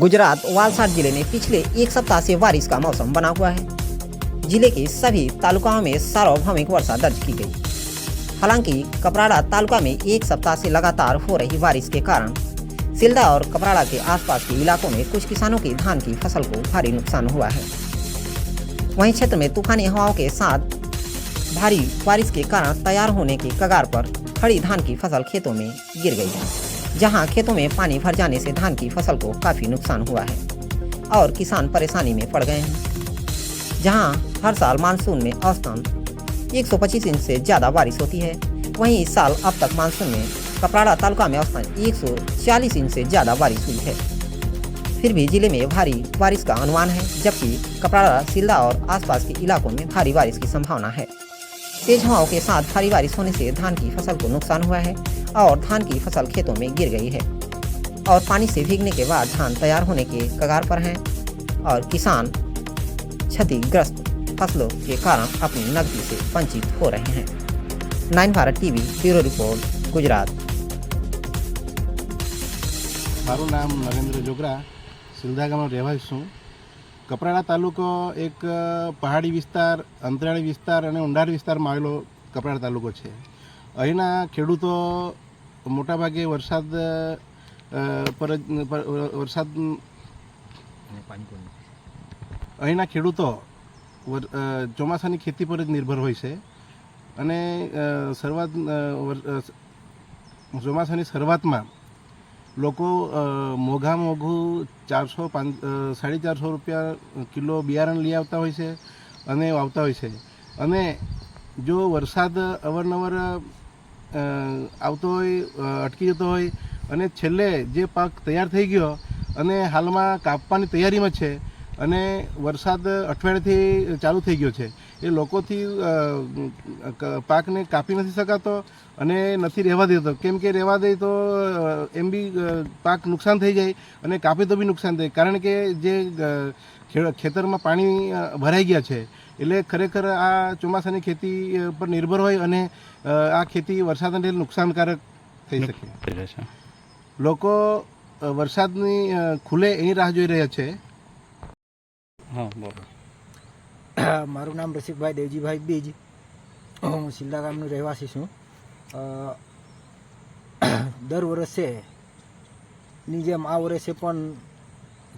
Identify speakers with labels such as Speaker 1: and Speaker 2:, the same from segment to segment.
Speaker 1: गुजरात वलसाड जिले में पिछले एक सप्ताह से बारिश का मौसम बना हुआ है। जिले के सभी तालुकाओं में सार्वभौमिक वर्षा दर्ज की गई। हालांकि कपराड़ा तालुका में एक सप्ताह से लगातार हो रही बारिश के कारण सिल्दा और कपराड़ा के आसपास के इलाकों में कुछ किसानों की धान की फसल को भारी नुकसान हुआ है। वहीं क्षेत्र में तूफानी हवाओं के साथ भारी बारिश के कारण तैयार होने के कगार पर खड़ी धान की फसल खेतों में गिर गई है, जहां खेतों में पानी भर जाने से धान की फसल को काफ़ी नुकसान हुआ है और किसान परेशानी में पड़ गए हैं। जहां हर साल मानसून में औसतन 125 इंच से ज़्यादा बारिश होती है, वहीं इस साल अब तक मानसून में कपराड़ा तालुका में औसतन 140 इंच से ज़्यादा बारिश हुई है। फिर भी जिले में भारी बारिश का अनुमान है, जबकि कपराड़ा, सिल्दा और आसपास के इलाकों में भारी बारिश की संभावना है। तेज हवाओं के साथ भारी बारिश होने से धान की फसल को नुकसान हुआ है और धान की फसल खेतों में गिर गई है और पानी से भीगने के बाद धान तैयार होने के कगार पर हैं और किसान क्षतिग्रस्त फसलों के कारण अपनी नकदी से वंचित हो रहे हैं। 9 Bharat TV bureau report, Gujarat.
Speaker 2: मारू नाम नरेंद्र जोगरा, सिल्दा गामનો રહેવાસી છું। કપરાડા તાલુકો એક પહાડી વિસ્તાર, અંતરિયાળી વિસ્તાર અને ઊંડાણ વિસ્તારમાં આવેલો કપરાડા તાલુકો છે। અહીંના ખેડૂતો મોટાભાગે વરસાદ અહીંના ખેડૂતો ચોમાસાની ખેતી પર જ નિર્ભર હોય છે અને ચોમાસાની શરૂઆતમાં લોકો મોઘું 400-450 રૂપિયા કિલો બિયારણ લઈ આવતા હોય છે અને વાવતા હોય છે। અને જો વરસાદ અવારનવાર આવતો હોય, અટકી જતો હોય અને છેલ્લે જે પાક તૈયાર થઈ ગયો અને હાલમાં કાપવાની તૈયારીમાં છે અને વરસાદ અઠવાડિયેથી ચાલુ થઈ ગયો છે, એ લોકોથી પાકને કાપી નથી શકાતો અને નથી રહેવા દેતો, કેમ કે રહેવા દે તો એમ બી પાક નુકસાન થઈ જાય અને કાપે તો બી નુકસાન થાય, કારણ કે જે ખેતરમાં પાણી ભરાઈ ગયા છે એટલે ખરેખર આ ચોમાસાની ખેતી પર નિર્ભર હોય અને આ ખેતી વરસાદને લીધે નુકસાનકારક થઈ શકે। લોકો વરસાદની ખુલે એની રાહ જોઈ રહ્યા છે।
Speaker 3: મારું નામ રસિકભાઈ દેવજીભાઈ બીજ, હું સિલ્લા ગામનો રહેવાસી છું। દર વર્ષે ની જેમ આ વર્ષે પણ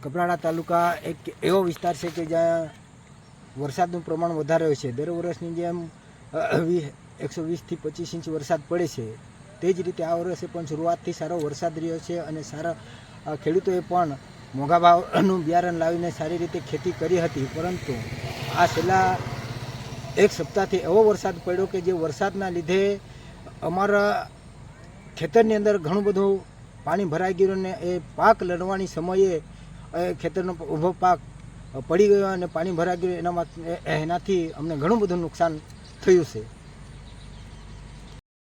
Speaker 3: કપરાડા તાલુકા એક એવો વિસ્તાર છે કે જ્યાં વરસાદનું પ્રમાણ વધારે હોય છે। દર વર્ષની જેમ 120થી 25 ઇંચ વરસાદ પડે છે, તે જ રીતે આ વર્ષે પણ શરૂઆતથી સારો વરસાદ રહ્યો છે અને સારા ખેડૂતોએ પણ મોંઘા ભાવનું બિયારણ લાવીને સારી રીતે ખેતી કરી હતી। પરંતુ આ છેલ્લા એક સપ્તાહથી એવો વરસાદ પડ્યો કે જે વરસાદના લીધે અમારા ખેતરની અંદર ઘણું બધું પાણી ભરાઈ ગયું અને એ પાક લણવાની સમયે ખેતરનો ઊભો પાક પડી ગયો અને પાણી ભરાઈ ગયું, એનાથી અમને ઘણું બધું નુકસાન થયું છે।